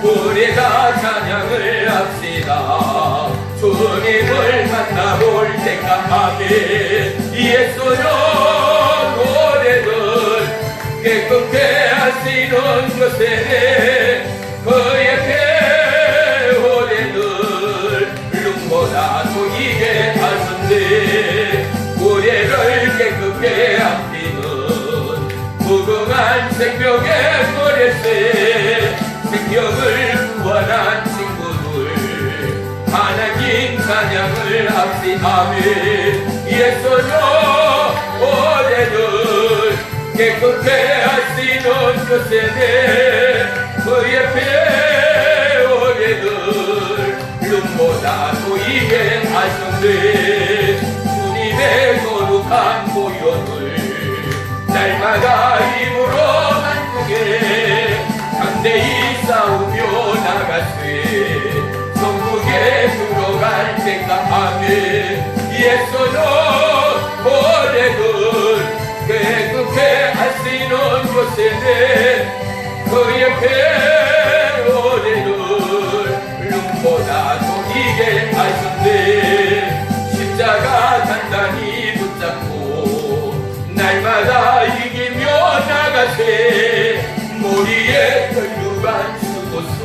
우리 다 찬양을 합시다. 주님을 만나볼 때까지 예수는 노래를 깨끗게 하시는 것에 그의 배우리를 눈보다 보이게 하신대. 우리를 깨끗게 하시는 무궁한 생명의 노래세. 생명을 구원한 친구들 하나님 찬양을 합시다. 예수는 오래를 깨끗게 하시는 것에 그의 배우리를 눈보다 보이게 하신대. 주님의 거룩한 보혈을 날마다 입으로 만국에 담대히 싸우며 나가세. 천국에 들어갈 때까지 예수는 오래를 깨끗게 하시는 것에 그의 배우리를 눈보다 보이게 하신대. 십자가 단단히 붙잡고 날마다 이기며 나가세. 머리에 혈류관 쓰고서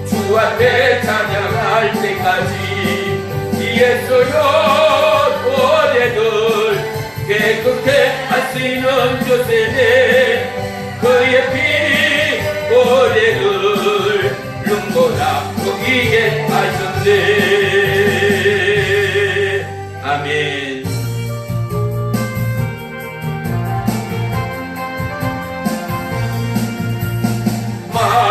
주 앞에 찬양할 때까지 예수여 노래를 깨끗게 하시는 것에 그의 피 노래를 눈보다 보이게 하셨네. 아멘.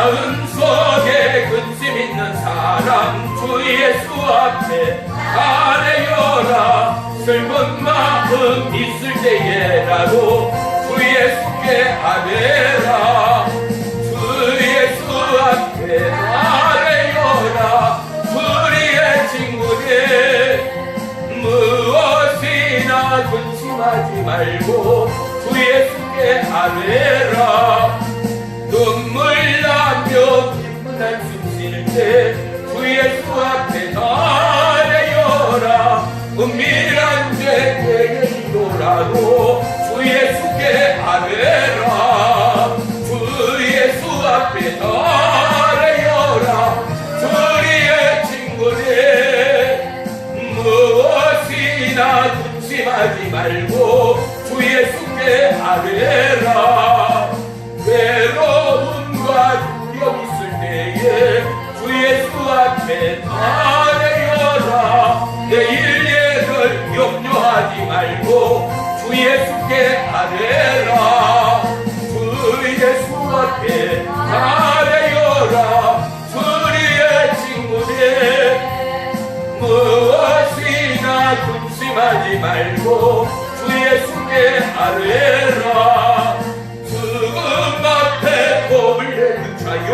마음속에 근심 있는 사람 주 예수 앞에 아뢰어라. 슬픈 마음 있을 때에라도 주 예수께 아뢰라. 주 예수 앞에 아뢰어라. 우리의 친구들 무엇이나 근심하지 말고 주 예수께 아뢰라. 눈물 나며 기쁜 한숨 쉴 때 주 예수 앞에 아뢰어라. 은밀한 죄에 기도라도 주 예수께 아뢰라. 주 예수 앞에 아뢰어라. 우리의 친구들 무엇이나 근심하지 말고 주 예수께 아뢰라. 외로움과 두려움 있을 때에 주 예수 앞에 아뢰어라. 내일 예를 염려하지 말고 주 예수께 아뢰라. 주 예수 앞에 아뢰어라. 우리의 친구들 무엇이나 근심하지 말고 주 예수께 아뢰라. 몸을 내쫓아요.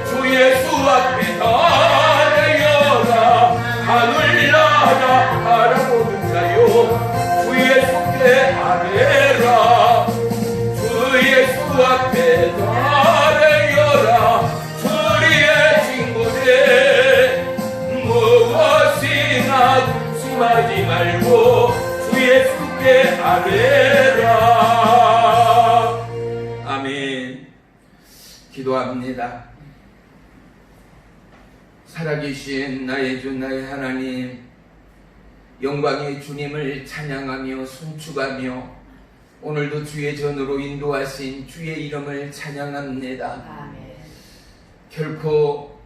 주 예수 앞에 아뢰어라. 하늘 나라 바라보는 자요. 주 예수께 아뢰라. 주 예수 앞에 아뢰어라. 우리의 친구들 무엇이나 근심하지 말고 주 예수께 아뢰라. 아멘. 기도합니다. 살아계신 나의 주 나의 하나님, 영광의 주님을 찬양하며 송축하며 오늘도 주의 전으로 인도하신 주의 이름을 찬양합니다. 아멘. 결코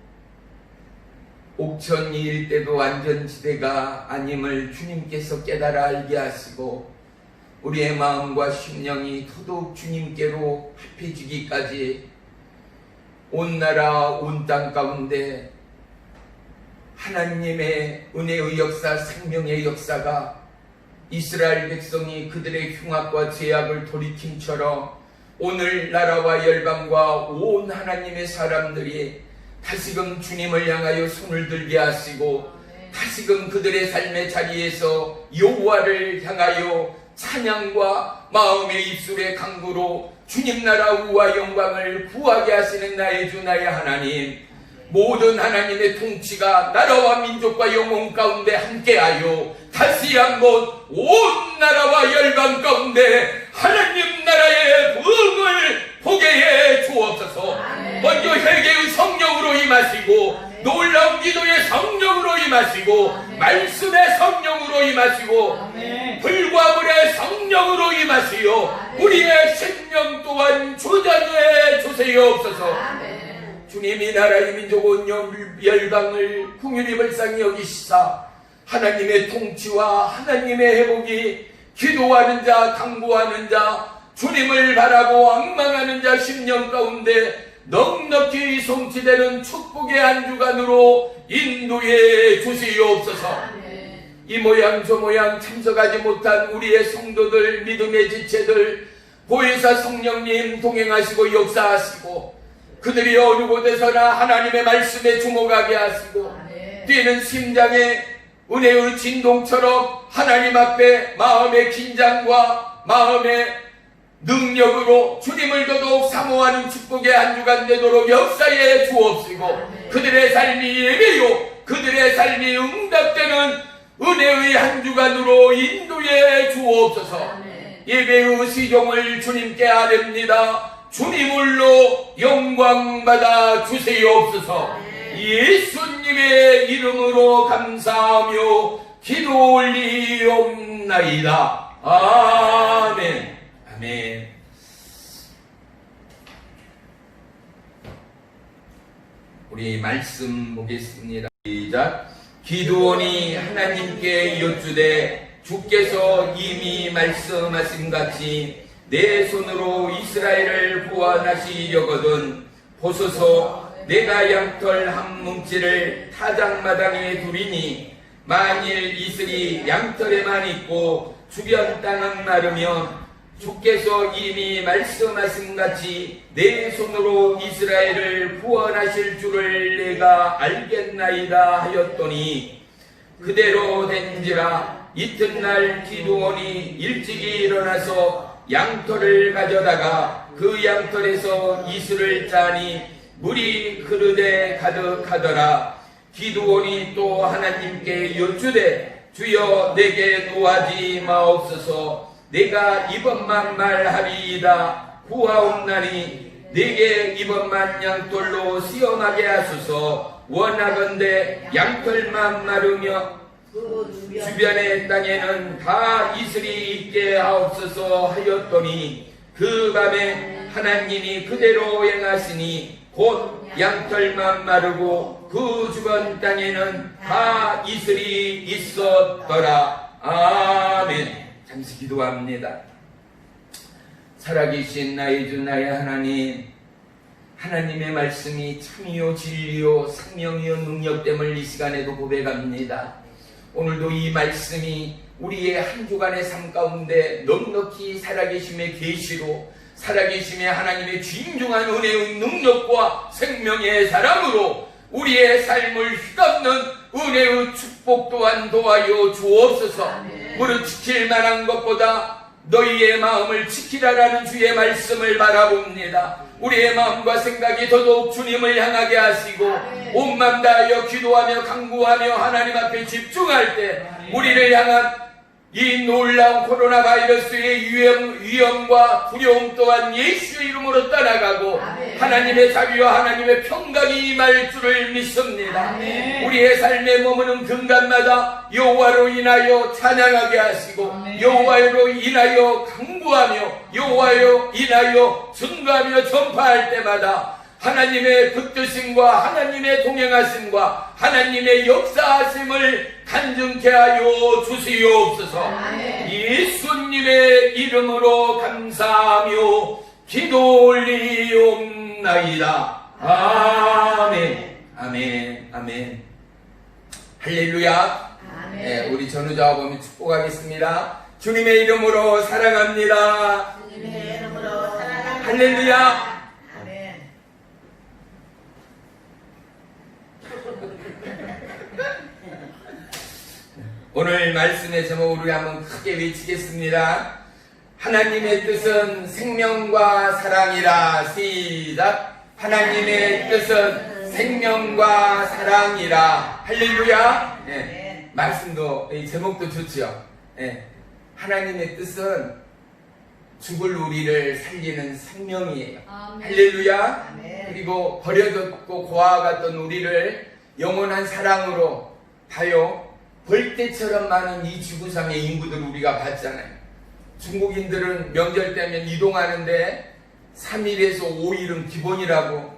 옥천이 일대도 안전지대가 아님을 주님께서 깨달아 알게 하시고 우리의 마음과 심령이 더더욱 주님께로 합해지기까지 온 나라 온 땅 가운데 하나님의 은혜의 역사, 생명의 역사가 이스라엘 백성이 그들의 흉악과 죄악을 돌이킴처럼 오늘 나라와 열방과 온 하나님의 사람들이 다시금 주님을 향하여 손을 들게 하시고 다시금 그들의 삶의 자리에서 여호와를 향하여 찬양과 마음의 입술의 간구로 주님 나라 우와 영광을 구하게 하시는 나의 주 나의 하나님, 모든 하나님의 통치가 나라와 민족과 영혼 가운데 함께하여 다시 한번 온 나라와 열방 가운데 하나님 나라의 부흥을 보게 해 주옵소서. 먼저 회개의 성령으로 임하시고, 놀라운 기도의 성령으로 임하시고, 말씀의 성령으로 임하시고, 불과 물의 성령으로 임하시어 우리의 생명 또한 조장해 주시옵소서. 주님이 나라의 민족 온 열방을 궁휼히 불쌍히 여기시사 하나님의 통치와 하나님의 회복이 기도하는 자, 당부하는 자, 주님을 바라고 앙망하는 자 심령 가운데 넉넉히 성취되는 축복의 한 주간으로 인도해 주시옵소서. 이 모양 저 모양 참석하지 못한 우리의 성도들, 믿음의 지체들, 보혜사 성령님 동행하시고 역사하시고, 그들이 어느 곳에서나 하나님의 말씀에 주목하게 하시고, 뛰는 심장에 은혜의 진동처럼 하나님 앞에 마음의 긴장과 마음의 능력으로 주님을 더더욱 사모하는 축복의 한 주간 되도록 역사해 주옵시고, 그들의 삶이 예배요 그들의 삶이 응답되는 은혜의 한 주간으로 인도해 주옵소서. 예배의 시종을 주님께 아뢰옵니다. 주님을로 영광 받아 주시옵소서. 예수님의 이름으로 감사하며 기도 올리옵나이다. 아멘. 아멘. 우리 말씀 보겠습니다. 시작. 기드온이 하나님께 여쭈되 주께서 이미 말씀하신 같이 내 손으로 이스라엘을 구원하시려거든 보소서, 내가 양털 한 뭉치를 타작마당에 두리니 만일 이슬이 양털에만 있고 주변 땅은 마르면 주께서 이미 말씀하신 같이 내 손으로 이스라엘을 구원하실 줄을 내가 알겠나이다 하였더니, 그대로 된지라 이튿날 기드온이 일찍이 일어나서 양털을 가져다가 그 양털에서 이슬을 짜니 물이 그릇에 가득하더라. 기드온이 또 하나님께 여쭈되 주여 내게 노하지 마옵소서. 내가 이번만 말하리이다. 구하옵나니 내게 이번만 양털로 시험하게 하소서. 원하건대 양털만 마르며 주변의 땅에는 다 이슬이 있게 하옵소서 하였더니, 그 밤에 하나님이 그대로 행하시니 곧 양털만 마르고 그 주변 땅에는 다 이슬이 있었더라. 아멘. 잠시 기도합니다. 살아계신 나의 주 나의 하나님, 하나님의 말씀이 참이요 진리요 생명이요 능력됨을 이 시간에도 고백합니다. 오늘도 이 말씀이 우리의 한 주간의 삶 가운데 넉넉히 살아계심의 계시로, 살아계심의 하나님의 진중한 은혜의 능력과 생명의 사랑으로 우리의 삶을 휘감는 은혜의 축복 또한 도와여 주옵소서. 무릇 지킬 만한 것보다 너희의 마음을 지키라라는 주의 말씀을 바라봅니다. 우리의 마음과 생각이 더더욱 주님을 향하게 하시고 온 맘 다하여 기도하며 간구하며 하나님 앞에 집중할 때 우리를 향한 이 놀라운 코로나 바이러스의 위험과 두려움 또한 예수의 이름으로 떠나가고 하나님의 자비와 하나님의 평강이 임할 줄을 믿습니다. 우리의 삶에 머무는 순간마다 여호와로 인하여 찬양하게 하시고 여호와로 인하여 간구하며 여호와로 인하여 증거하며 전파할 때마다 하나님의 붙드심과 하나님의 동행하심과 하나님의 역사하심을 간증케 하여 주시옵소서. 예수님의 이름으로 감사하며 기도 올리옵나이다. 아멘. 아멘. 아멘. 할렐루야. 네, 우리 전우자와 보면 축복하겠습니다. 주님의 이름으로 사랑합니다. 주님의 이름으로 사랑합니다. 할렐루야. 오늘 말씀의 제목을 우리 한번 크게 외치겠습니다. 하나님의 뜻은 생명과 사랑이라. 시작. 하나님의 뜻은 생명과 사랑이라. 할렐루야. 예. 말씀도 이 제목도 좋죠. 예. 하나님의 뜻은 죽을 우리를 살리는 생명이에요. 할렐루야. 아멘. 그리고 버려졌고 고아갔던 우리를 영원한 사랑으로 봐요. 벌떼처럼 많은 이 지구상의 인구들 우리가 봤잖아요. 중국인들은 명절 때면 이동하는데 3일에서 5일은 기본이라고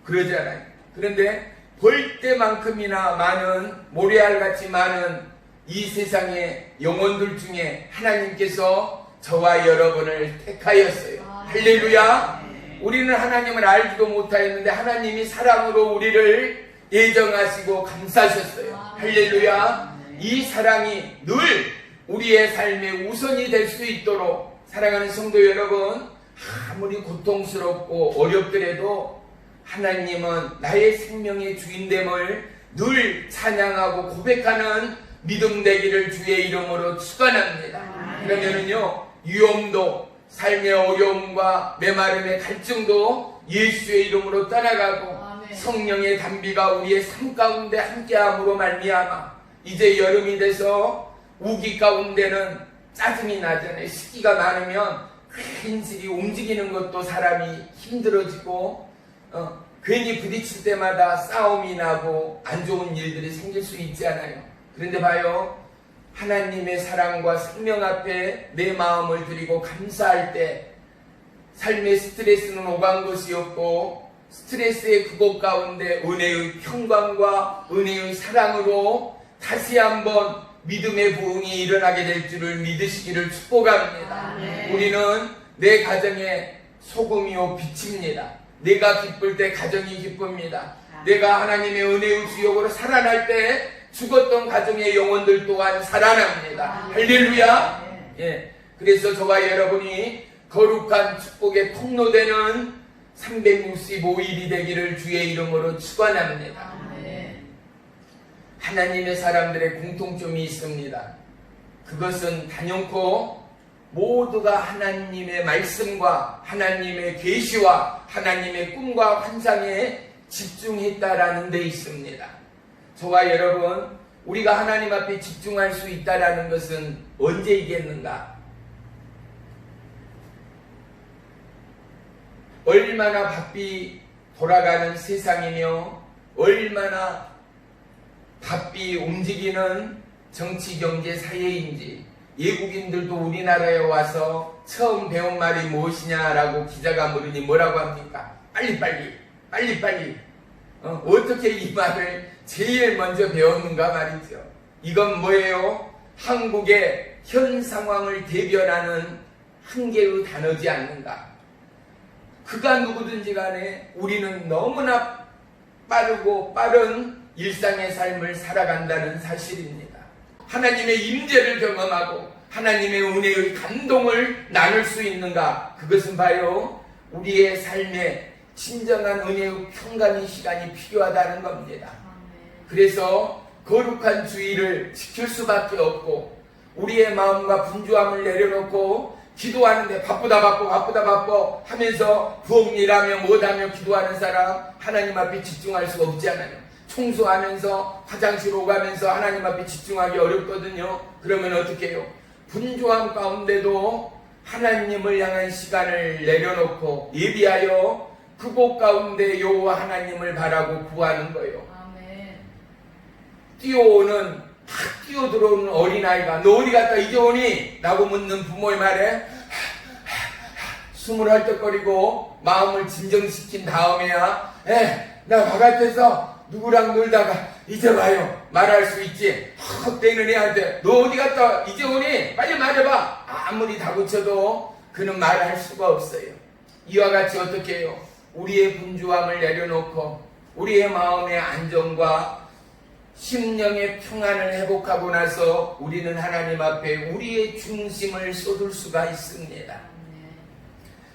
그러잖아요. 그런데 벌떼만큼이나 많은, 모래알같이 많은 이 세상의 영혼들 중에 하나님께서 저와 여러분을 택하였어요. 할렐루야. 우리는 하나님을 알지도 못하였는데 하나님이 사랑으로 우리를 예정하시고 감싸셨어요. 할렐루야. 이 사랑이 늘 우리의 삶의 우선이 될 수 있도록, 사랑하는 성도 여러분, 아무리 고통스럽고 어렵더라도 하나님은 나의 생명의 주인됨을 늘 찬양하고 고백하는 믿음 되기를 주의 이름으로 축원합니다. 그러면은요, 위험도, 삶의 어려움과 메마름의 갈증도 예수의 이름으로 떠나가고 성령의 단비가 우리의 삶 가운데 함께함으로 말미암아 이제 여름이 돼서 우기 가운데는 짜증이 나잖아요. 습기가 많으면 괜스레 움직이는 것도 사람이 힘들어지고 괜히 부딪힐 때마다 싸움이 나고 안 좋은 일들이 생길 수 있잖아요. 그런데 봐요, 하나님의 사랑과 생명 앞에 내 마음을 드리고 감사할 때 삶의 스트레스는 오간 것이 없고, 스트레스의 그곳 가운데 은혜의 평강과 은혜의 사랑으로 다시 한번 믿음의 부흥이 일어나게 될 줄을 믿으시기를 축복합니다. 우리는 내 가정의 소금이요 빛입니다. 내가 기쁠 때 가정이 기쁩니다. 내가 하나님의 은혜의 주역으로 살아날 때 죽었던 가정의 영혼들 또한 살아납니다. 할렐루야. 예. 그래서 저와 여러분이 거룩한 축복의 통로되는 365일이 되기를 주의 이름으로 축원합니다. 하나님의 사람들의 공통점이 있습니다. 그것은 단연코 모두가 하나님의 말씀과 하나님의 계시와 하나님의 꿈과 환상에 집중했다라는 데 있습니다. 저와 여러분, 우리가 하나님 앞에 집중할 수 있다라는 것은 언제이겠는가? 얼마나 바삐 돌아가는 세상이며 얼마나 바삐 움직이는 정치, 경제, 사회인지, 외국인들도 우리나라에 와서 처음 배운 말이 무엇이냐라고 기자가 물으니 뭐라고 합니까? 빨리빨리. 어떻게 이 말을 제일 먼저 배웠는가 말이죠. 이건 뭐예요? 한국의 현 상황을 대변하는 한 개의 단어지 않는가? 그가 누구든지 간에 우리는 너무나 빠르고 빠른 일상의 삶을 살아간다는 사실입니다. 하나님의 임재를 경험하고 하나님의 은혜의 감동을 나눌 수 있는가? 그것은 봐요, 우리의 삶에 진정한 은혜의 평강의 시간이 필요하다는 겁니다. 그래서 거룩한 주의를 지킬 수밖에 없고, 우리의 마음과 분주함을 내려놓고 기도하는데 바쁘다 하면서 부엌일하며 못하며 기도하는 사람, 하나님 앞에 집중할 수가 없잖아요. 청소하면서 화장실 오가면서 하나님 앞에 집중하기 어렵거든요. 그러면 어떻게 해요? 분주함 가운데도 하나님을 향한 시간을 내려놓고 예비하여 그곳 가운데 여호와 하나님을 바라고 구하는 거예요. 탁 뛰어들어오는 어린아이가 너 어디 갔다 이제 오니? 라고 묻는 부모의 말에 숨을 헐떡거리고 마음을 진정시킨 다음에야 나 바깥에서 누구랑 놀다가 이제 와요 말할 수 있지. 헛되는 애한테 너 어디 갔다 이제 오니? 빨리 말해봐. 아무리 다그쳐도 그는 말할 수가 없어요. 이와 같이 어떻게 해요? 우리의 분주함을 내려놓고 우리의 마음의 안정과 심령의 평안을 회복하고 나서 우리는 하나님 앞에 우리의 중심을 쏟을 수가 있습니다.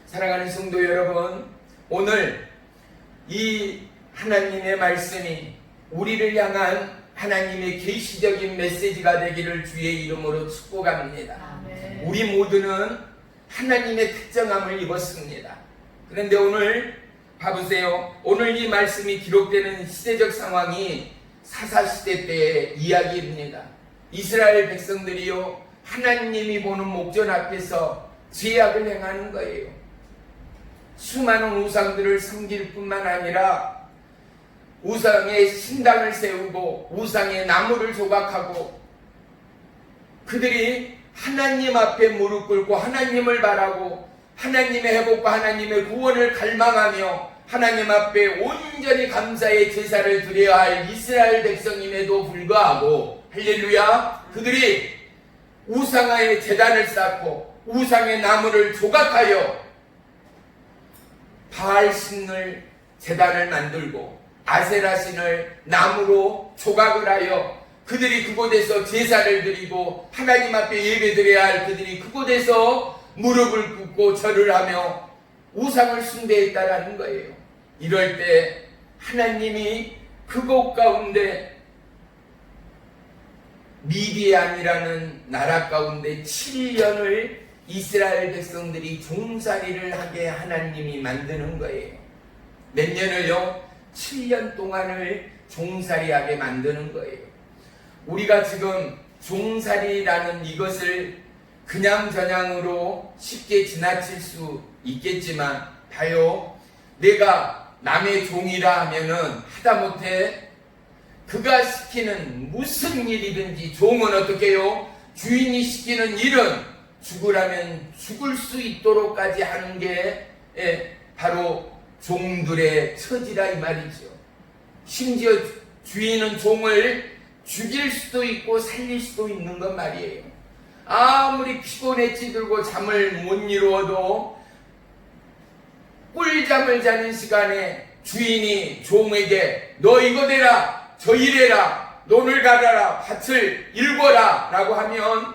사랑하는 성도 여러분, 오늘 이 하나님의 말씀이 우리를 향한 하나님의 계시적인 메시지가 되기를 주의 이름으로 축복합니다. 우리 모두는 하나님의 특정함을 입었습니다. 그런데 오늘 봐보세요. 오늘 이 말씀이 기록되는 시대적 상황이 사사시대 때의 이야기입니다. 이스라엘 백성들이요, 하나님이 보는 목전 앞에서 죄악을 행하는 거예요. 수많은 우상들을 섬길 뿐만 아니라 우상의 신당을 세우고 우상의 나무를 조각하고, 그들이 하나님 앞에 무릎 꿇고 하나님을 바라고 하나님의 회복과 하나님의 구원을 갈망하며 하나님 앞에 온전히 감사의 제사를 드려야 할 이스라엘 백성임에도 불구하고, 할렐루야, 그들이 우상의 제단을 쌓고 우상의 나무를 조각하여 바알신을 제단을 만들고 아세라신을 나무로 조각을 하여 그들이 그곳에서 제사를 드리고 하나님 앞에 예배드려야 할 그들이 그곳에서 무릎을 꿇고 절을 하며 우상을 숭배했다라는 거예요. 이럴 때 하나님이 그곳 가운데 미디안이라는 나라 가운데 7년을 이스라엘 백성들이 종살이를 하게 하나님이 만드는 거예요. 몇 년을요? 7년 동안을 종살이하게 만드는 거예요. 우리가 지금 종살이라는 이것을 그냥저냥으로 쉽게 지나칠 수 있겠지만, 봐요, 내가 남의 종이라 하면은 하다못해 그가 시키는 무슨 일이든지, 종은 어떻게 해요? 주인이 시키는 일은 죽으라면 죽을 수 있도록까지 하는 게 바로 종들의 처지라 이 말이죠. 심지어 주인은 종을 죽일 수도 있고 살릴 수도 있는 건 말이에요. 아무리 피곤에 찌들고 잠을 못 이루어도 꿀잠을 자는 시간에 주인이 종에게 너 이거 대라, 저 일해라, 논을 갈아라, 밭을 일궈라 라고 하면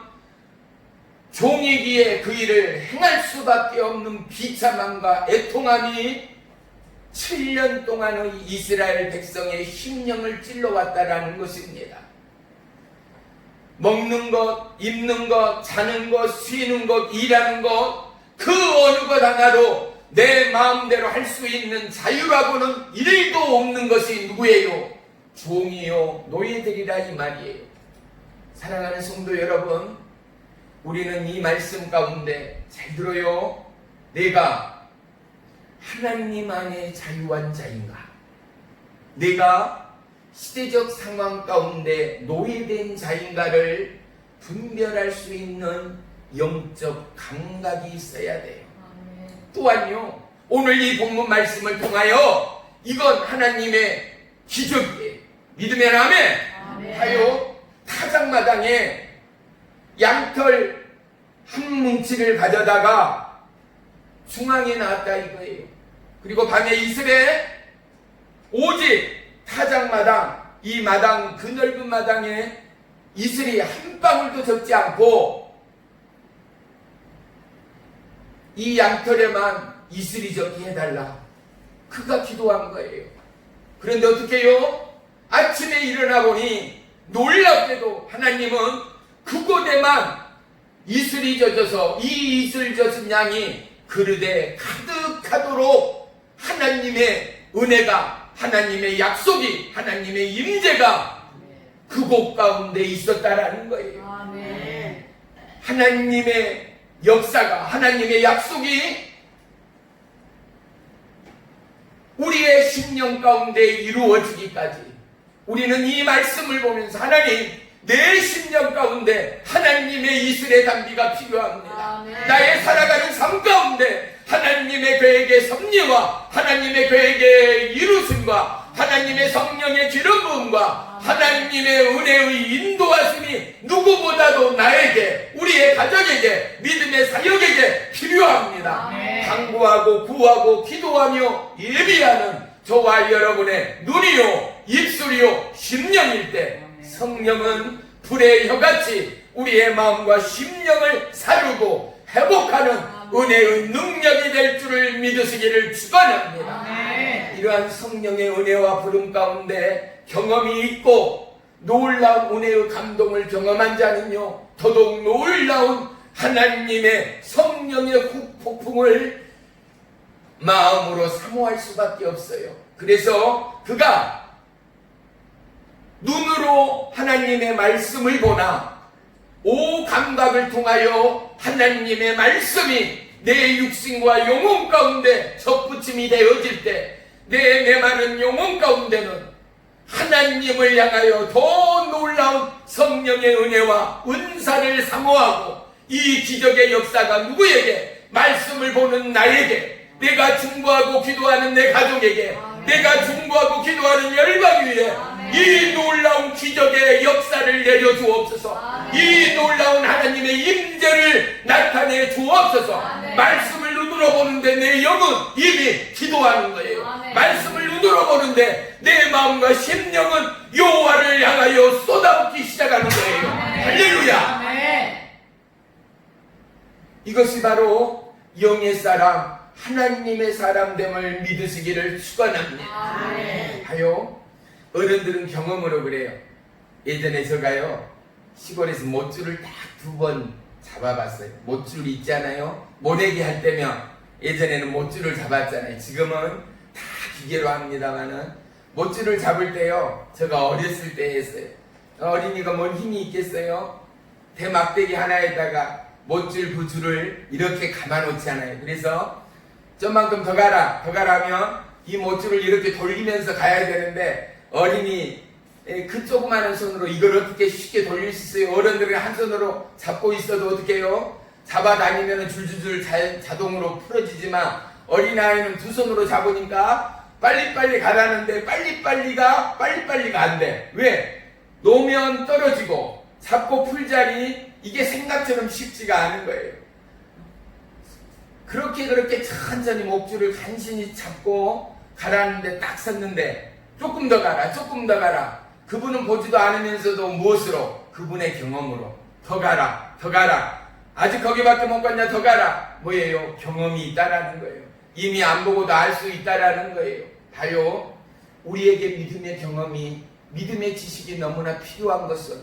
종이기에 그 일을 행할 수밖에 없는 비참함과 애통함이 7년 동안의 이스라엘 백성의 심령을 찔러왔다라는 것입니다. 먹는 것, 입는 것, 자는 것, 쉬는 것, 일하는 것, 그 어느 것 하나로 내 마음대로 할 수 있는 자유라고는 일도 없는 것이 누구예요? 종이요, 노예들이라 이 말이에요. 사랑하는 성도 여러분, 우리는 이 말씀 가운데 잘 들어요. 내가 하나님 안에 자유한 자인가? 내가 시대적 상황 가운데 노예된 자인가를 분별할 수 있는 영적 감각이 있어야 돼요. 또한요, 오늘 이 본문 말씀을 통하여 이건 하나님의 기적이에요. 믿으면 아멘. 하여 타작마당에 양털 한 뭉치를 가져다가 중앙에 놨다 이거예요. 그리고 밤에 이슬에 오직 타작마당, 이 마당, 그 넓은 마당에 이슬이 한 방울도 적지 않고 이 양털에만 이슬이 적게 해달라. 그가 기도한 거예요. 그런데 어떻게 해요? 아침에 일어나 보니 놀랍게도 하나님은 그곳에만 이슬이 젖어서 이 이슬 젖은 양이 그릇에 가득하도록 하나님의 은혜가, 하나님의 약속이, 하나님의 임재가 그곳 가운데 있었다라는 거예요. 아멘. 하나님의 역사가, 하나님의 약속이 우리의 심령 가운데 이루어지기까지 우리는 이 말씀을 보면서 하나님, 내 심령 가운데 하나님의 이슬의 담비가 필요합니다. 아멘. 나의 살아가는 삶 가운데 하나님의 계획의 섭리와 하나님의 계획의 이루심과 하나님의 성령의 기름 부음과 하나님의 은혜의 인도하심이 누구보다도 나에게, 우리의 가족에게, 믿음의 사역에게 필요합니다. 간구하고 구하고 기도하며 예비하는 저와 여러분의 눈이요, 입술이요, 심령일 때 성령은 불의 혀같이 우리의 마음과 심령을 사르고 회복하는 은혜의 능력이 될 줄을 믿으시기를 축원합니다. 이러한 성령의 은혜와 부름 가운데 경험이 있고 놀라운 은혜의 감동을 경험한 자는요, 더더욱 놀라운 하나님의 성령의 폭풍을 마음으로 사모할 수밖에 없어요. 그래서 그가 눈으로 하나님의 말씀을 보나 오 감각을 통하여 하나님의 말씀이 내 육신과 영혼 가운데 접붙임이 되어질 때 내 메마른 영혼 가운데는 하나님을 향하여 더 놀라운 성령의 은혜와 은사를 사모하고 이 기적의 역사가 누구에게? 말씀을 보는 나에게, 내가 중보하고 기도하는 내 가족에게, 내가 중보하고 기도하는 열방 위에 이 놀라운 기적의 역사를 내려 주옵소서. 이 놀라운 하나님의 임재를 나타내 주옵소서. 말씀을 눈으로 보는데 내 영은 이미 기도하는 거예요. 말씀을 눈으로 보는데 내 마음과 심령은 여호와를 향하여 쏟아붓기 시작하는 거예요. 할렐루야. 이것이 바로 영의 사람, 하나님의 사람됨을 믿으시기를 축원합니다. 하요 어른들은 경험으로 그래요. 예전에 제가요 시골에서 못줄을 딱 2번 잡아봤어요. 못줄 있잖아요. 모내기 할 때면 예전에는 못줄을 잡았잖아요. 지금은 다 기계로 합니다만은 못줄을 잡을 때요, 제가 어렸을 때 했어요. 어린이가 뭔 힘이 있겠어요? 대막대기 하나에다가 못줄 그 줄을 이렇게 감아놓잖아요. 그래서 좀만큼 더 가라 하면 이 못줄을 이렇게 돌리면서 가야 되는데 어린이 그 조그마한 손으로 이걸 어떻게 쉽게 돌릴 수 있어요? 어른들이 한 손으로 잡고 있어도 어떻게 해요? 잡아다니면 줄줄줄 자동으로 풀어지지만 어린아이는 2손으로 잡으니까 빨리빨리 가라는데 빨리빨리가 안 돼. 왜? 놓으면 떨어지고 잡고 풀자니 이게 생각처럼 쉽지가 않은 거예요. 그렇게 천천히 목줄을 간신히 잡고 가라는데 딱 섰는데 조금 더 가라. 그분은 보지도 않으면서도 무엇으로? 그분의 경험으로 더 가라. 아직 거기밖에 못 갔냐? 더 가라. 뭐예요? 경험이 있다라는 거예요. 이미 안 보고도 알 수 있다라는 거예요. 봐요. 우리에게 믿음의 경험이, 믿음의 지식이 너무나 필요한 것은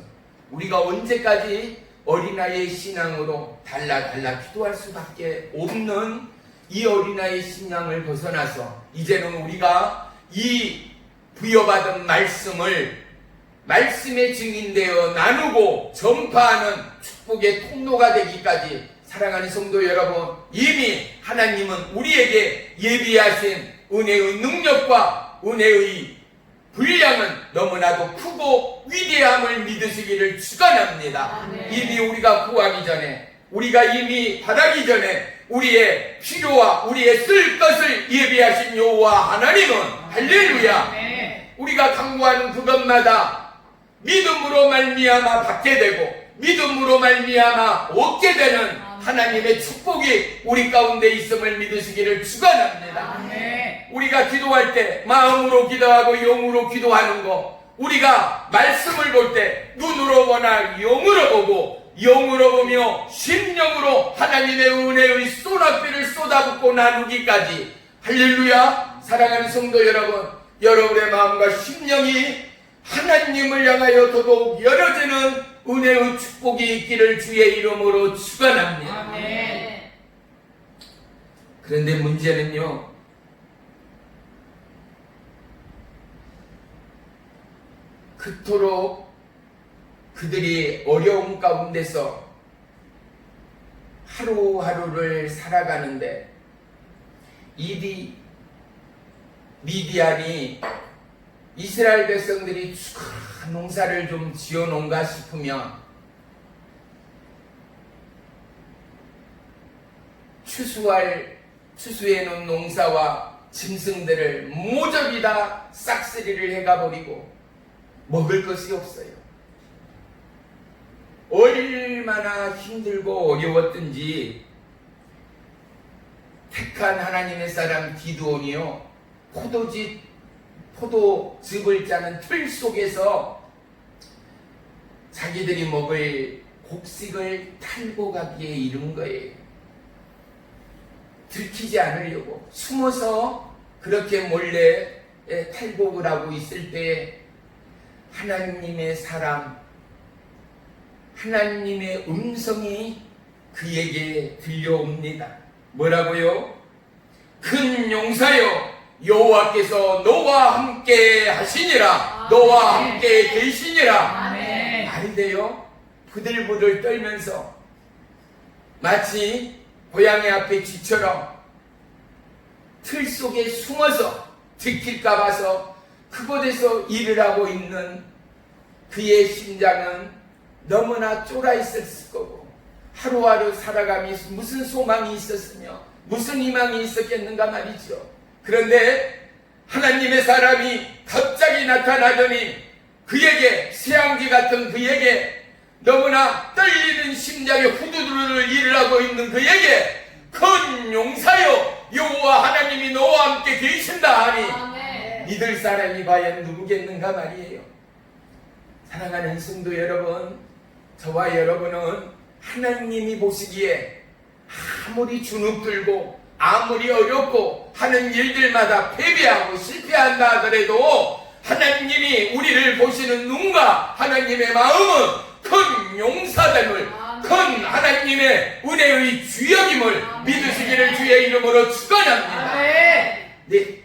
우리가 언제까지 어린아이의 신앙으로 달라 기도할 수밖에 없는 이 어린아이의 신앙을 벗어나서 이제는 우리가 이 부여받은 말씀의 증인되어 나누고 전파하는 축복의 통로가 되기까지 사랑하는 성도 여러분, 이미 하나님은 우리에게 예비하신 은혜의 능력과 은혜의 분량은 너무나도 크고 위대함을 믿으시기를 축원합니다. 이미 우리가 구하기 전에, 우리가 이미 바라기 전에 우리의 필요와 우리의 쓸 것을 예비하신 여호와 하나님은 할렐루야. 우리가 강구하는 그것마다 믿음으로 말미암아 받게 되고 믿음으로 말미암아 얻게 되는 하나님의 축복이 우리 가운데 있음을 믿으시기를 축원합니다. 우리가 기도할 때 마음으로 기도하고 영으로 기도하는 거, 우리가 말씀을 볼 때 눈으로 보나 영으로 보고 영으로 보며 심령으로 하나님의 은혜의 소낙비를 쏟아붓고 나누기까지 할렐루야. 사랑하는 성도 여러분, 여러분의 마음과 심령이 하나님을 향하여 더더욱 열어지는 은혜의 축복이 있기를 주의 이름으로 축원합니다. 그런데 문제는요, 그토록 그들이 어려움 가운데서 하루하루를 살아가는데 미디안이 이스라엘 백성들이 축한 농사를 좀 지어놓은가 싶으면 추수해놓은 농사와 짐승들을 모조리 다 싹쓸이를 해가버리고 먹을 것이 없어요. 얼마나 힘들고 어려웠든지 택한 하나님의 사람 기드온이요, 포도즙을 짜는 틀 속에서 자기들이 먹을 곡식을 탈고 가기에 이른 거예요. 들키지 않으려고 숨어서 그렇게 몰래 탈곡을 하고 있을 때 하나님의 사람, 하나님의 음성이 그에게 들려옵니다. 뭐라고요? 큰 용사여 여호와께서 너와 함께 하시니라. 너와 함께 계시니라. 아멘. 말이 돼요? 부들부들 떨면서 마치 고양이 앞에 쥐처럼 틀 속에 숨어서 들킬까 봐서 그곳에서 일을 하고 있는 그의 심장은 너무나 쫄아 있었을 거고, 하루하루 살아가면서 무슨 소망이 있었으며 무슨 희망이 있었겠는가 말이죠. 그런데 하나님의 사람이 갑자기 나타나더니 그에게, 새앙기 같은 그에게, 너무나 떨리는 심장에 후두두를 일을 하고 있는 그에게 큰 용사여 여호와 하나님이 너와 함께 계신다 하니 아멘. 믿을 사람이 과연 누구겠는가 말이에요. 사랑하는 성도 여러분, 저와 여러분은 하나님이 보시기에 아무리 주눅들고 아무리 어렵고 하는 일들마다 패배하고 실패한다 하더라도 하나님이 우리를 보시는 눈과 하나님의 마음은 큰 용사됨을, 큰 하나님의 은혜의 주역임을 믿으시기를 주의 이름으로 축원합니다. 내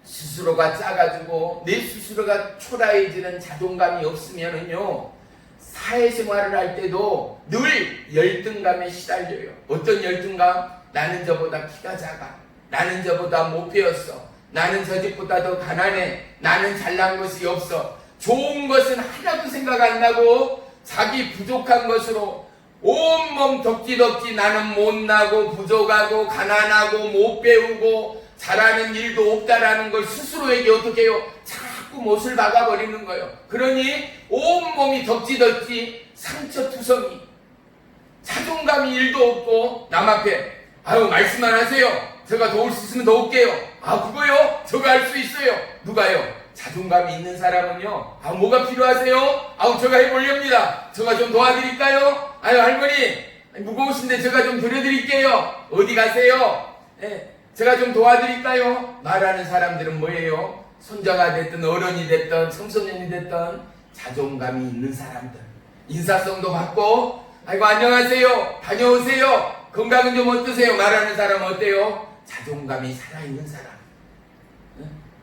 스스로가 작아지고 내 스스로가 초라해지는 자존감이 없으면은요, 사회생활을 할 때도 늘 열등감에 시달려요. 어떤 열등감? 나는 저보다 키가 작아. 나는 저보다 못 배웠어. 나는 저 집보다 더 가난해. 나는 잘난 것이 없어. 좋은 것은 하나도 생각 안 나고 자기 부족한 것으로 온몸 덕지덕지 나는 못나고 부족하고 가난하고 못 배우고 잘하는 일도 없다라는 걸 스스로에게 어떻게 해요? 자꾸 못을 박아버리는 거예요. 그러니 온몸이 덕지덕지 상처투성이, 자존감이 일도 없고 남 앞에 아유 말씀만 하세요. 제가 도울 수 있으면 도울게요. 아 그거요? 제가 할 수 있어요. 누가요? 자존감이 있는 사람은요, 아 뭐가 필요하세요? 아우 제가 해보렵니다. 제가 좀 도와드릴까요? 아유 할머니 무거우신데 제가 좀 들여드릴게요. 어디 가세요? 제가 좀 도와드릴까요? 말하는 사람들은 뭐예요? 손자가 됐든 어른이 됐든 청소년이 됐든 자존감이 있는 사람들, 인사성도 받고 아이고 안녕하세요, 다녀오세요, 건강은 좀 어떠세요? 말하는 사람은 어때요? 자존감이 살아있는 사람,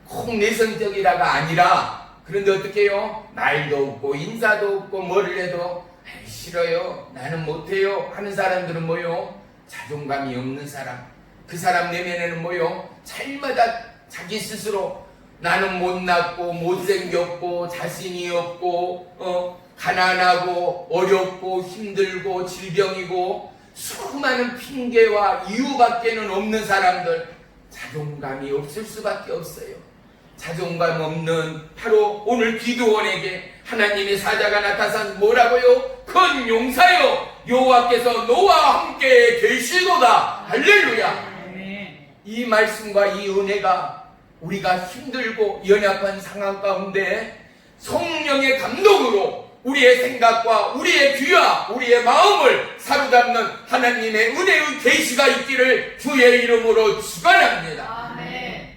콩 내성적이라가 아니라. 그런데 어떻게 해요? 말도 없고 인사도 없고 뭐를 해도 싫어요, 나는 못해요 하는 사람들은 뭐요? 자존감이 없는 사람. 그 사람 내면에는 뭐요? 잘마다 자기 스스로 나는 못났고 못생겼고 자신이 없고 가난하고 어렵고 힘들고 질병이고 수많은 핑계와 이유밖에는 없는 사람들, 자존감이 없을 수밖에 없어요. 자존감 없는 바로 오늘 기드온에게 하나님의 사자가 나타나서 뭐라고요? 큰 용사여 여호와께서 너와 함께 계시도다. 할렐루야. 이 말씀과 이 은혜가 우리가 힘들고 연약한 상황 가운데 성령의 감동으로 우리의 생각과 우리의 귀와 우리의 마음을 사로잡는 하나님의 은혜의 계시가 있기를 주의 이름으로 축원합니다. 아멘.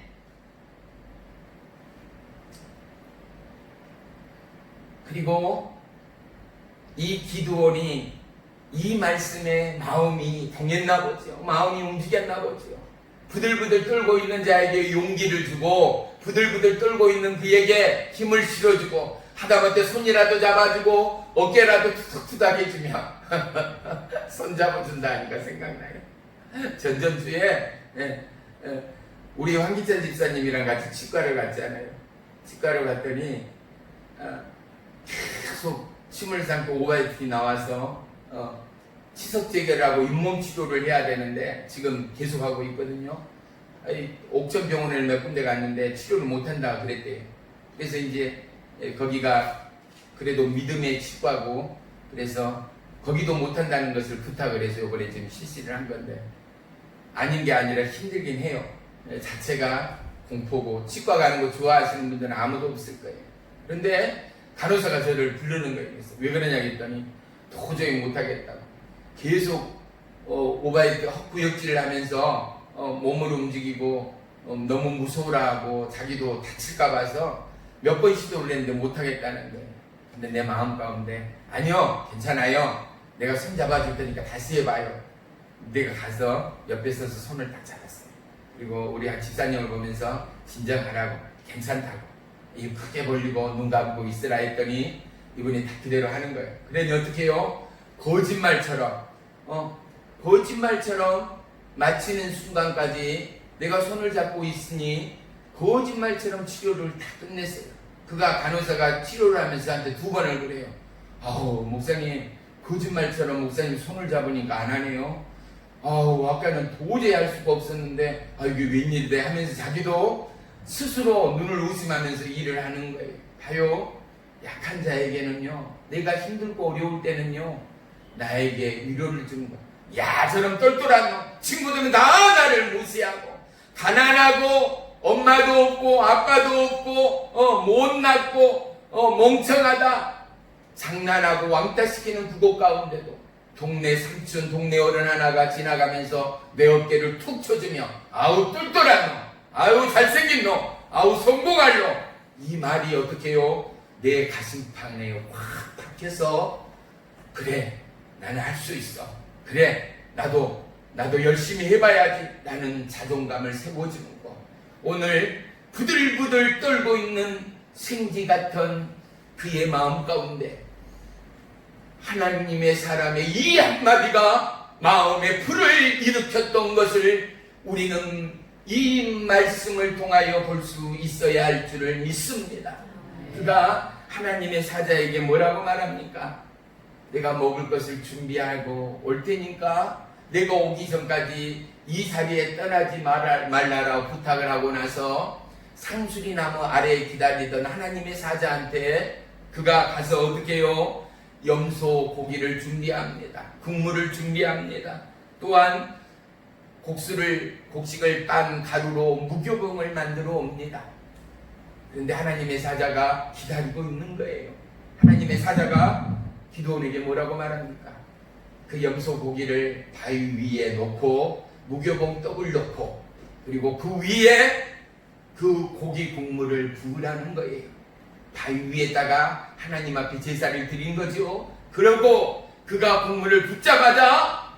그리고 이 기드온이 이 말씀에 마음이 동했나 보죠. 마음이 움직였나 보죠. 부들부들 떨고 있는 자에게 용기를 주고 부들부들 떨고 있는 그에게 힘을 실어주고 하다못해 손이라도 잡아주고 어깨라도 투닥투닥 해주며 손 잡아준다 하니까 생각나요. 전전주에 우리 황기찬 집사님이랑 같이 치과를 갔잖아요. 치과를 갔더니 계속 침을 삼고 오바이트이 나와서 치석재결하고 잇몸 치료를 해야 되는데 지금 계속하고 있거든요. 옥천병원을 몇 군데 갔는데 치료를 못한다 그랬대요. 그래서 이제 거기가 그래도 믿음의 치과고 그래서 거기도 못한다는 것을 부탁을 해서 이번에 지금 실시를 한 건데 아닌 게 아니라 힘들긴 해요. 자체가 공포고 치과 가는 거 좋아하시는 분들은 아무도 없을 거예요. 그런데 간호사가 저를 부르는 거예요. 그래서 왜 그러냐 했더니 도저히 못하겠다고 계속 오바이트 헛구역질을 하면서 몸을 움직이고 너무 무서워라 하고 자기도 다칠까 봐서 몇 번 시도를 했는데 못하겠다는 거예요. 근데 내 마음 가운데 아니요 괜찮아요, 내가 손 잡아줄 테니까 다시 해봐요. 내가 가서 옆에 서서 손을 딱 잡았어요. 그리고 우리 집사님을 보면서 진정하라고, 괜찮다고, 입 크게 벌리고 눈 감고 있으라 했더니 이분이 다 그대로 하는 거예요. 그러니 어떻게 해요? 거짓말처럼 마치는 순간까지 내가 손을 잡고 있으니 거짓말처럼 치료를 다 끝냈어요. 그가 간호사가 치료를 하면서 저한테 2번을 그래요. 아우 목사님, 거짓말처럼 목사님 손을 잡으니까 안 하네요. 아우 아까는 도저히 할 수가 없었는데 이게 웬일이래 하면서 자기도 스스로 눈을 의심하면서 일을 하는 거예요. 봐요, 약한 자에게는요, 내가 힘들고 어려울 때는요, 나에게 위로를 주는 거야. 야처럼 똘똘한 놈, 친구들은 다 나를 무시하고, 가난하고 엄마도 없고 아빠도 없고 못났고 멍청하다 장난하고 왕따시키는 그곳 가운데도 동네 삼촌, 동네 어른 하나가 지나가면서 내 어깨를 툭 쳐주며 아우 똘똘한 놈, 아우 잘생긴 놈, 아우 성공할 놈, 이 말이 어떻게 해요? 내 가슴판에 확 박혀서 그래 나는 할 수 있어, 그래 나도 열심히 해봐야지 라는 자존감을 세워주는 거. 오늘 부들부들 떨고 있는 생쥐 같은 그의 마음 가운데 하나님의 사람의 이 한마디가 마음에 불을 일으켰던 것을 우리는 이 말씀을 통하여 볼 수 있어야 할 줄을 믿습니다. 그가 하나님의 사자에게 뭐라고 말합니까? 내가 먹을 것을 준비하고 올 테니까 내가 오기 전까지 이 자리에 떠나지 말라라고 부탁을 하고 나서 상수리 나무 아래에 기다리던 하나님의 사자한테 그가 가서 어떻게 해요? 염소 고기를 준비합니다. 국물을 준비합니다. 또한 곡식을 딴 가루로 무교병을 만들어 옵니다. 그런데 하나님의 사자가 기다리고 있는 거예요. 하나님의 사자가 기드온에게 뭐라고 말합니까? 그 염소 고기를 바위 위에 놓고 무교봉 떡을 넣고 그리고 그 위에 그 고기 국물을 부으라는 거예요. 바위 위에다가 하나님 앞에 제사를 드린 거죠. 그러고 그가 국물을 붓자마자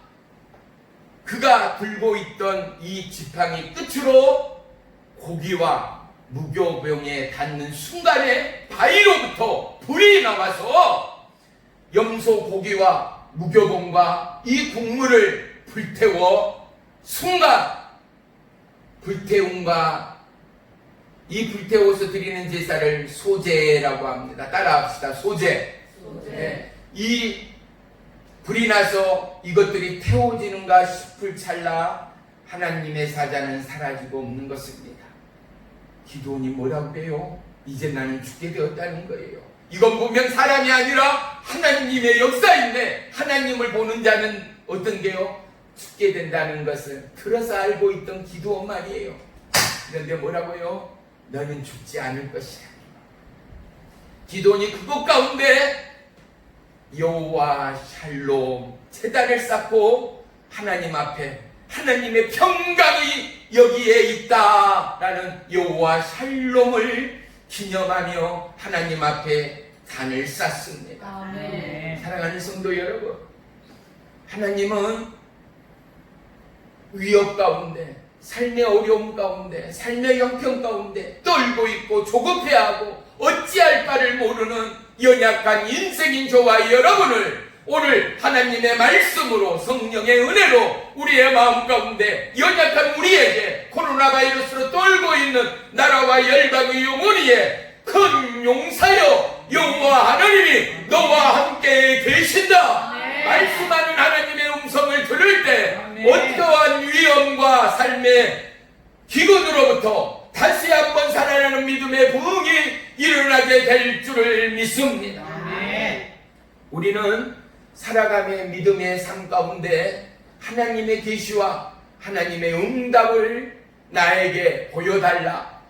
그가 들고 있던 이 지팡이 끝으로 고기와 무교병에 닿는 순간에 바위로부터 불이 나와서 염소 고기와 무교봉과 이 국물을 불태워 순간 불태움과 이 불태워서 드리는 제사를 소제라고 합니다. 따라합시다. 소제. 네. 이 불이 나서 이것들이 태워지는가 싶을 찰나 하나님의 사자는 사라지고 없는 것입니다. 기드온이 뭐라고 해요? 이제 나는 죽게 되었다는 거예요. 이건 보면 사람이 아니라 하나님의 역사인데 하나님을 보는 자는 어떤 게요? 죽게 된다는 것을 들어서 알고 있던 기드온 말이에요. 그런데 뭐라고요? 너는 죽지 않을 것이야. 기드온이 그곳 가운데 여호와 샬롬 제단을 쌓고 하나님 앞에 하나님의 평강이 여기에 있다라는 여호와 샬롬을 기념하며 하나님 앞에 단을 쌓습니다. 아멘. 사랑하는 성도 여러분, 하나님은 위협 가운데, 삶의 어려움 가운데, 삶의 형편 가운데 떨고 있고 조급해하고 어찌할 바를 모르는 연약한 인생인 저와 여러분을 오늘 하나님의 말씀으로 성령의 은혜로 우리의 마음 가운데 연약한 우리에게 코로나 바이러스로 떨고 있는 나라와 열방의 영혼이에 큰 용사여 여호와 하나님이 너와 함께 계신다. 말씀하는 하나님의 음성을 들을 때 어떠한 위험과 삶의 기근으로부터 다시 한번 살아나는 믿음의 부흥이 일어나게 될 줄을 믿습니다. 우리는 살아감의 믿음의 삶 가운데 하나님의 계시와 하나님의 응답을 나에게 보여달라.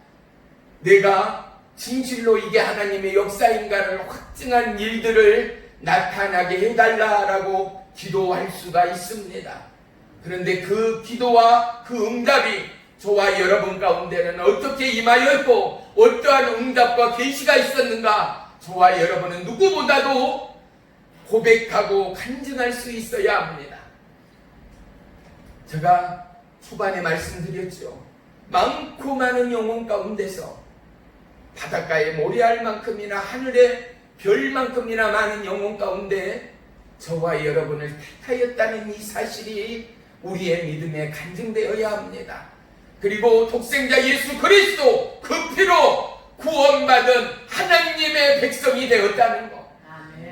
내가 진실로 이게 하나님의 역사인가를 확증한 일들을 나타나게 해달라라고 기도할 수가 있습니다. 그런데 그 기도와 그 응답이 저와 여러분 가운데는 어떻게 임하였고 어떠한 응답과 계시가 있었는가, 저와 여러분은 누구보다도 고백하고 간증할 수 있어야 합니다. 제가 초반에 말씀드렸죠. 많고 많은 영혼 가운데서 바닷가에 모래알 만큼이나 하늘의 별만큼이나 많은 영혼 가운데 저와 여러분을 택하였다는 이 사실이 우리의 믿음에 간증되어야 합니다. 그리고 독생자 예수 그리스도 그 피로 구원받은 하나님의 백성이 되었다는 것.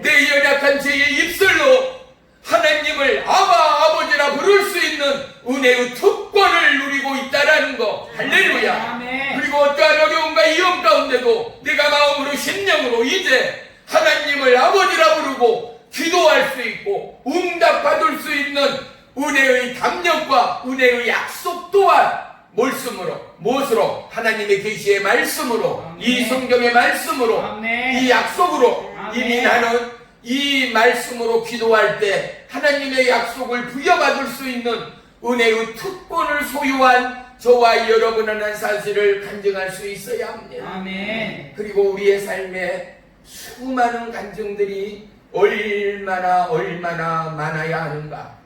내 연약한 죄의 입술로 하나님을 아바 아버지라 부를 수 있는 은혜의 특권을 누리고 있다라는 것. 할렐루야. 그리고 어떠한 어려움과 위험 가운데도 내가 마음으로 심령으로 이제 하나님을 아버지라 부르고 기도할 수 있고 응답받을 수 있는 은혜의 담력과 은혜의 약속 또한 말씀으로, 무엇으로? 하나님의 계시의 말씀으로, 이 성경의 말씀으로, 이 약속으로 이미 나는 이 말씀으로 기도할 때 하나님의 약속을 부여받을 수 있는 은혜의 특권을 소유한 저와 여러분이라는 사실을 간증할 수 있어야 합니다. 아멘. 그리고 우리의 삶에 수많은 간증들이 얼마나 많아야 하는가.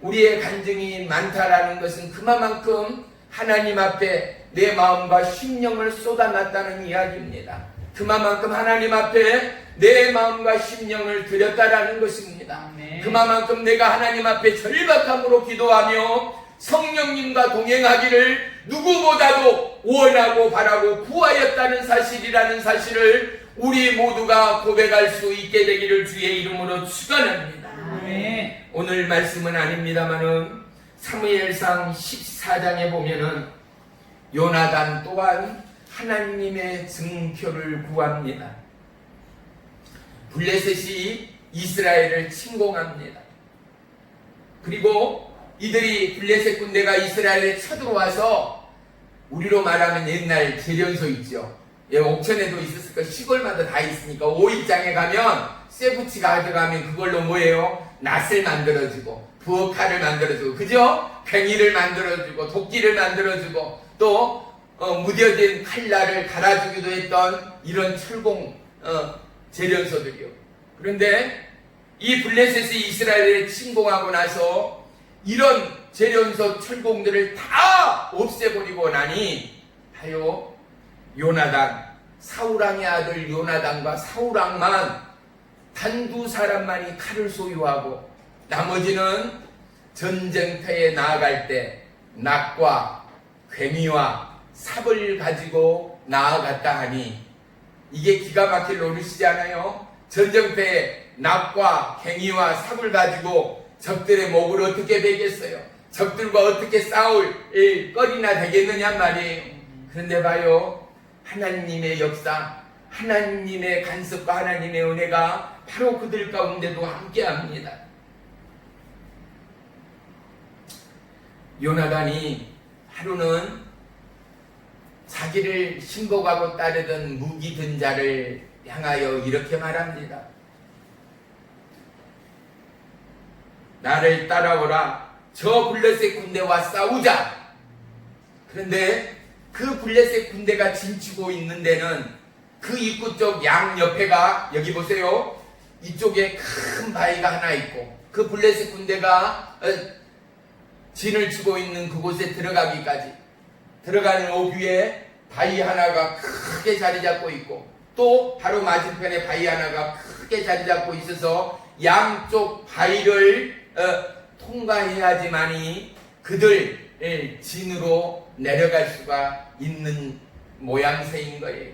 우리의 간증이 많다라는 것은 그만큼 하나님 앞에 내 마음과 심령을 쏟아놨다는 이야기입니다. 그만큼 하나님 앞에 내 마음과 심령을 드렸다라는 것입니다. 아멘. 그만큼 내가 하나님 앞에 절박함으로 기도하며 성령님과 동행하기를 누구보다도 원하고 바라고 구하였다는 사실이라는 사실을 우리 모두가 고백할 수 있게 되기를 주의 이름으로 축원합니다. 아멘. 오늘 말씀은 아닙니다만은 사무엘상 14장에 보면은 요나단 또한 하나님의 증표를 구합니다. 블레셋이 이스라엘을 침공합니다. 그리고 이들이 블레셋 군대가 이스라엘에 쳐들어와서 우리로 말하면 옛날 재련소 있죠. 예, 옥천에도 있었을 거 시골마다 다 있으니까 오일장에 가면 쇠붙이가 가져가면 그걸로 뭐예요? 낫을 만들어주고 부엌칼을 만들어주고 그죠? 괭이를 만들어주고 도끼를 만들어주고 또 무뎌진 칼날을 갈아주기도 했던 이런 철공 재련소들이요. 그런데 이 블레셋이 이스라엘을 침공하고 나서 이런 재련소 철공들을 다 없애버리고 나니 하여 요나단, 사울왕의 아들 요나단과 사울왕만 단 두 사람만이 칼을 소유하고 나머지는 전쟁터에 나아갈 때 낙과 괭이와 삽을 가지고 나아갔다 하니 이게 기가 막힐 노릇이지 않아요? 전쟁터에 낙과 괭이와 삽을 가지고 적들의 목을 어떻게 베겠어요? 적들과 어떻게 싸울 거리나 되겠느냐 말이에요. 그런데 봐요, 하나님의 역사, 하나님의 간섭과 하나님의 은혜가 바로 그들 가운데도 함께합니다. 요나단이 하루는 자기를 신복하고 따르던 무기 든 자를 향하여 이렇게 말합니다. 나를 따라오라. 저 블레셋 군대와 싸우자. 그런데 그 블레셋 군대가 진치고 있는 데는 그 입구 쪽 양옆에가 여기 보세요. 이쪽에 큰 바위가 하나 있고 그 블레셋 군대가 진을 치고 있는 그곳에 들어가기까지 들어가는 오귀에 바위 하나가 크게 자리 잡고 있고 또 바로 맞은편에 바위 하나가 크게 자리 잡고 있어서 양쪽 바위를 통과해야지만이 그들 진으로 내려갈 수가 있는 모양새인 거예요.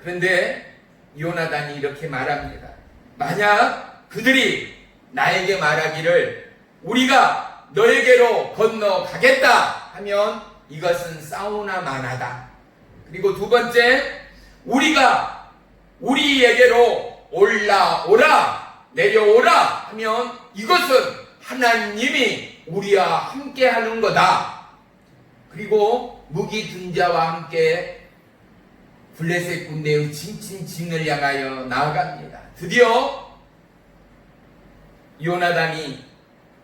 그런데 요나단이 이렇게 말합니다. 만약 그들이 나에게 말하기를 우리가 너에게로 건너가겠다 하면 이것은 싸우나 마나다. 그리고 두 번째, 우리가 우리에게로 올라오라, 내려오라 하면 이것은 하나님이 우리와 함께 하는 거다. 그리고 무기 든 자와 함께 블레셋 군대의 진을 향하여 나아갑니다. 드디어 요나단이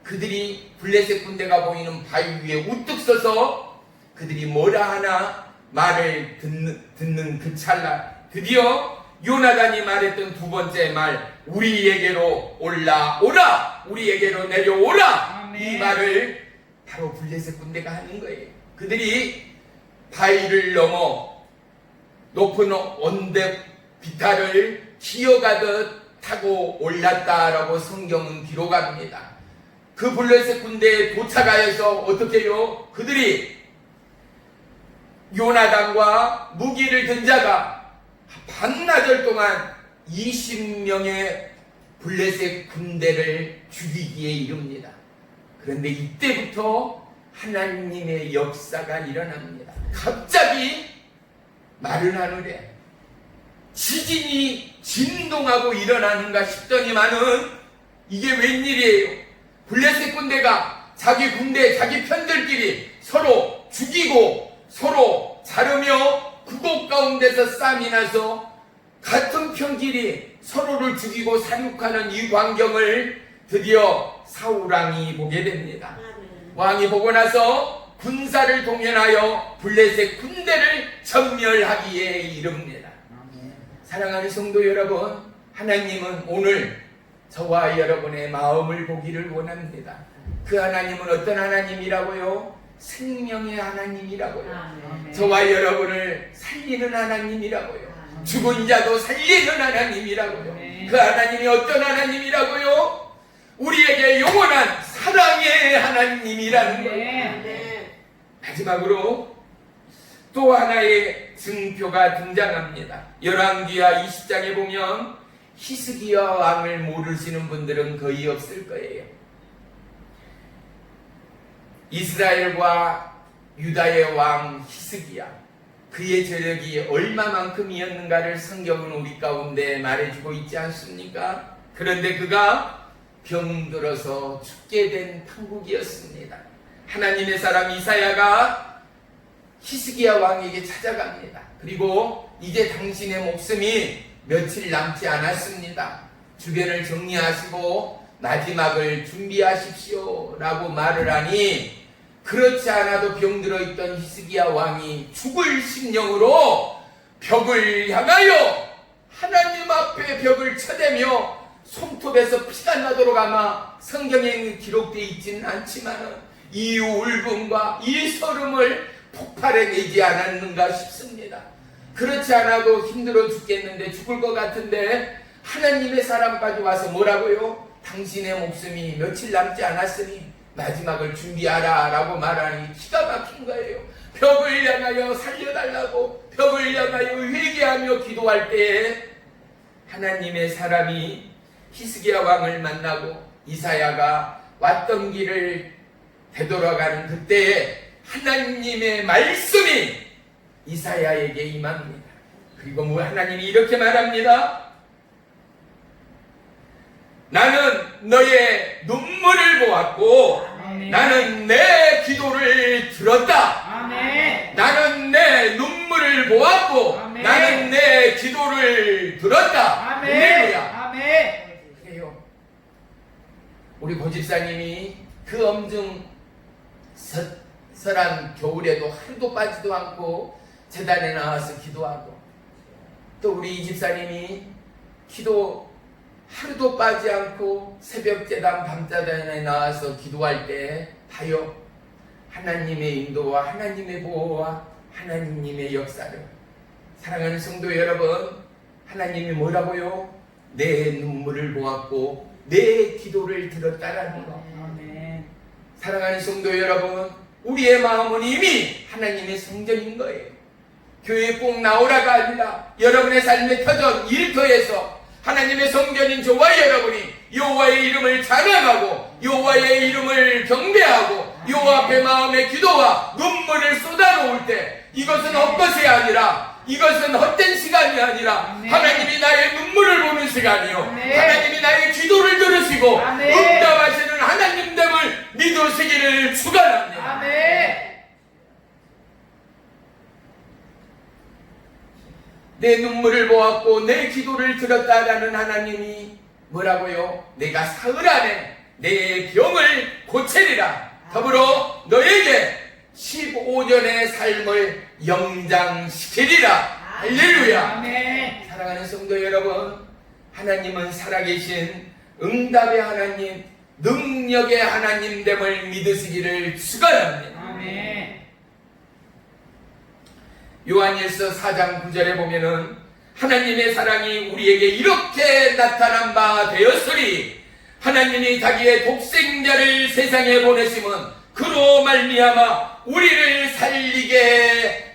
그들이 블레셋 군대가 보이는 바위 위에 우뚝 서서 그들이 뭐라 하나 말을 듣는 그 찰나 드디어 요나단이 말했던 두 번째 말, 우리에게로 올라오라, 우리에게로 내려오라. 이 말을 바로 블레셋 군대가 하는 거예요. 그들이 바위를 넘어 높은 언덕 비탈을 기어가듯 타고 올랐다라고 성경은 기록합니다. 그 블레셋 군대에 도착하여서 어떻게 해요? 그들이 요나단과 무기를 든 자가 반나절 동안 20명의 블레셋 군대를 죽이기에 이릅니다. 그런데 이때부터 하나님의 역사가 일어납니다. 갑자기 마른 하늘에 지진이 진동하고 일어나는가 싶더니만은 이게 웬일이에요? 블레셋 군대가 자기 군대, 자기 편들끼리 서로 죽이고 서로 자르며 그곳 가운데서 싸움이 나서 같은 편끼리 서로를 죽이고 사육하는 이 광경을 드디어 사울왕이 보게 됩니다. 왕이 보고 나서 군사를 동원하여 블레셋 군대를 전멸하기에 이릅니다. 사랑하는 성도 여러분, 하나님은 오늘 저와 여러분의 마음을 보기를 원합니다. 그 하나님은 어떤 하나님이라고요? 생명의 하나님이라고요. 저와 여러분을 살리는 하나님이라고요. 죽은 자도 살리는 하나님이라고요. 그 하나님이 어떤 하나님이라고요? 우리에게 영원한 사랑의 하나님이라는 거예요. 마지막으로 또 하나의 증표가 등장합니다. 열왕기하 20장에 보면 히스기야 왕을 모르시는 분들은 거의 없을 거예요. 이스라엘과 유다의 왕 히스기야, 그의 저력이 얼마만큼이었는가를 성경은 우리 가운데 말해주고 있지 않습니까? 그런데 그가 병들어서 죽게 된 판국이었습니다. 하나님의 사람 이사야가 히스기야 왕에게 찾아갑니다. 그리고 이제 당신의 목숨이 며칠 남지 않았습니다. 주변을 정리하시고 마지막을 준비하십시오 라고 말을 하니, 그렇지 않아도 병들어 있던 히스기야 왕이 죽을 심령으로 벽을 향하여 하나님 앞에 벽을 쳐대며 손톱에서 피가 나도록 아마 성경에 기록되어 있지는 않지만 이 울분과 이 서름을 폭발해내지 않았는가 싶습니다. 그렇지 않아도 힘들어 죽겠는데, 죽을 것 같은데 하나님의 사람까지 와서 뭐라고요? 당신의 목숨이 며칠 남지 않았으니 마지막을 준비하라 라고 말하니 기가 막힌 거예요. 벽을 향하여 살려달라고 벽을 향하여 회개하며 기도할 때에 하나님의 사람이 히스기야 왕을 만나고 이사야가 왔던 길을 되돌아가는 그때에 하나님의 말씀이 이사야에게 임합니다. 그리고 하나님이 이렇게 말합니다. 나는 너의 눈물을 보았고 아멘. 나는 내 기도를 들었다. 아멘. 나는 내 눈물을 보았고 아멘. 나는 내 기도를 들었다. 아멘. 할렐루야. 아멘. 그래요. 우리 고집사님이 그 엄중 설한 겨울에도 하루도 빠지도 않고 제단에 나와서 기도하고, 또 우리 이 집사님이 기도 하루도 빠지 않고 새벽 제단 밤제단에 나와서 기도할 때 봐요. 하나님의 인도와 하나님의 보호와 하나님의 역사를. 사랑하는 성도 여러분, 하나님이 뭐라고요? 내 눈물을 보았고 내 기도를 들었다라는 거. 아멘. 사랑하는 성도 여러분, 우리의 마음은 이미 하나님의 성전인 거예요. 교회에 꼭 나오라가 아니라 여러분의 삶의 터전 일터에서 하나님의 성전인 저와 여러분이 여호와의 이름을 찬양하고 여호와의 이름을 경배하고 여호와 앞에 마음의 기도와 눈물을 쏟아놓을 때, 이것은 헛것이 아니라, 이것은 헛된 시간이 아니라 아멘. 하나님이 나의 눈물을 보는 시간이요, 아멘. 하나님이 나의 기도를 들으시고 아멘. 응답하시는 하나님됨을 믿으시기를 축원합니다. 아멘. 내 눈물을 보았고 내 기도를 들었다라는 하나님이 뭐라고요? 내가 사흘 안에 내 병을 고치리라. 더불어 너에게 15년의 삶을 영장시키리라. 할렐루야. 아멘. 사랑하는 성도 여러분, 하나님은 살아계신 응답의 하나님, 능력의 하나님됨을 믿으시기를 축원합니다. 아멘. 요한일서 4장 9절에 보면은 하나님의 사랑이 우리에게 이렇게 나타난 바 되었으리 하나님이 자기의 독생자를 세상에 보내심은 그로 말미암아 우리를 살리게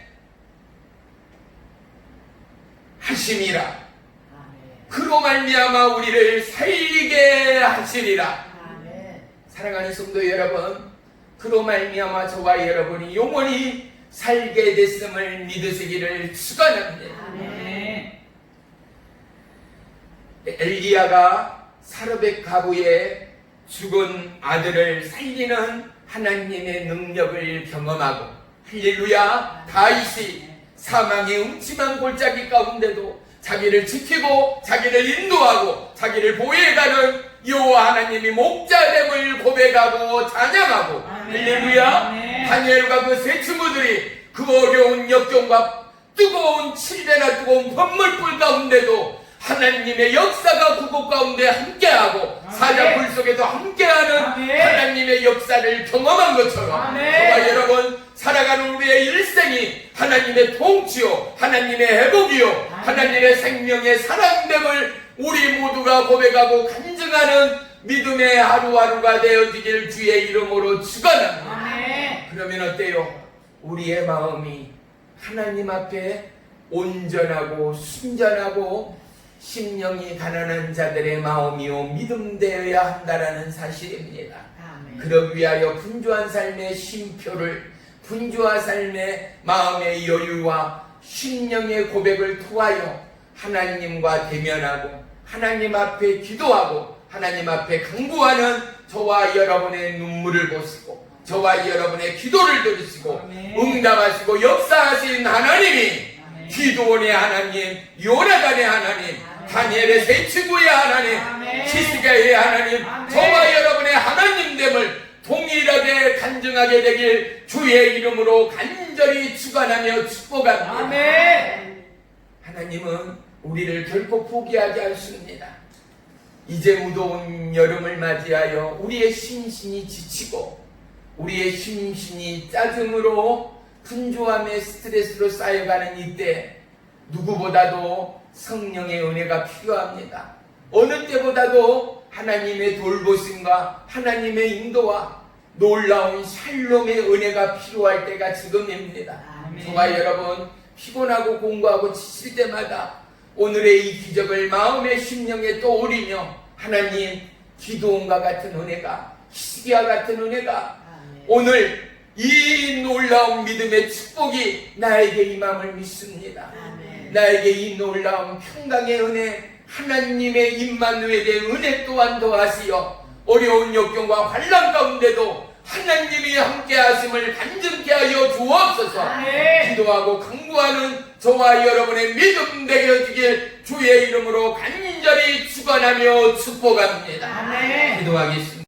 하심이라. 아멘. 그로 말미암아 우리를 살리게 하시리라. 아멘. 사랑하는 성도 여러분, 그로 말미암아 저와 여러분이 영원히 살게 됐음을 믿으시기를 축원합니다. 아멘. 엘리야가 사르밧 가부의 죽은 아들을 살리는 하나님의 능력을 경험하고, 할렐루야, 다윗이 사망의 음침한 골짜기 가운데도 자기를 지키고 자기를 인도하고 자기를 보호해가는 여호와 하나님이 목자됨을 고백하고 찬양하고, 할렐루야, 아멘. 다니엘과 그 세 친구들이 그 어려운 역경과 뜨거운 칠배나 뜨거운 번물불 가운데도 하나님의 역사가 그곳 가운데 함께하고 아멘. 사자불 속에도 함께하는 아멘. 하나님의 역사를 경험한 것처럼 아멘. 저와 여러분 살아가는 우리의 일생이 하나님의 통치요, 하나님의 회복이요, 하나님의 생명의 사랑됨을 우리 모두가 고백하고 간증하는 믿음의 하루하루가 되어지길 주의 이름으로 축원합니다. 아멘. 그러면 어때요? 우리의 마음이 하나님 앞에 온전하고 순전하고 심령이 가난한 자들의 마음이요 믿음되어야 한다라는 사실입니다. 아멘. 그러기 위하여 분주한 삶의 쉼표를, 분주한 삶의 마음의 여유와 심령의 고백을 통하여 하나님과 대면하고 하나님 앞에 기도하고 하나님 앞에 간구하는 저와 여러분의 눈물을 보시고 저와 여러분의 기도를 들으시고 아멘. 응답하시고 역사하신 하나님이 아멘. 기도원의 하나님, 요나단의 하나님, 다니엘의 세 친구의 하나님, 아멘. 히스기야의 하나님, 아멘. 저와 여러분의 하나님됨을 동일하게 간증하게 되길 주의 이름으로 간절히 축원하며 축복합니다. 아멘. 하나님은 우리를 결코 포기하지 않습니다. 이제 무더운 여름을 맞이하여 우리의 심신이 지치고 우리의 심신이 짜증으로 분주함의 스트레스로 쌓여가는 이때 누구보다도 성령의 은혜가 필요합니다. 어느 때보다도 하나님의 돌보심과 하나님의 인도와 놀라운 샬롬의 은혜가 필요할 때가 지금입니다. 아멘. 저와 여러분 피곤하고 공부하고 지칠 때마다 오늘의 이 기적을 마음의 심령에 떠올리며 하나님 기도원과 같은 은혜가, 히스기야 같은 은혜가 오늘 이 놀라운 믿음의 축복이 나에게 임함을 믿습니다. 아멘. 나에게 이 놀라운 평강의 은혜, 하나님의 임마누엘의 은혜 또한 더하시어 어려운 역경과 환난 가운데도 하나님이 함께 하심을 간증케 하여 주옵소서. 아멘. 기도하고 간구하는 저와 여러분의 믿음 되어지길 주의 이름으로 간절히 축원하며 축복합니다. 아멘. 기도하겠습니다.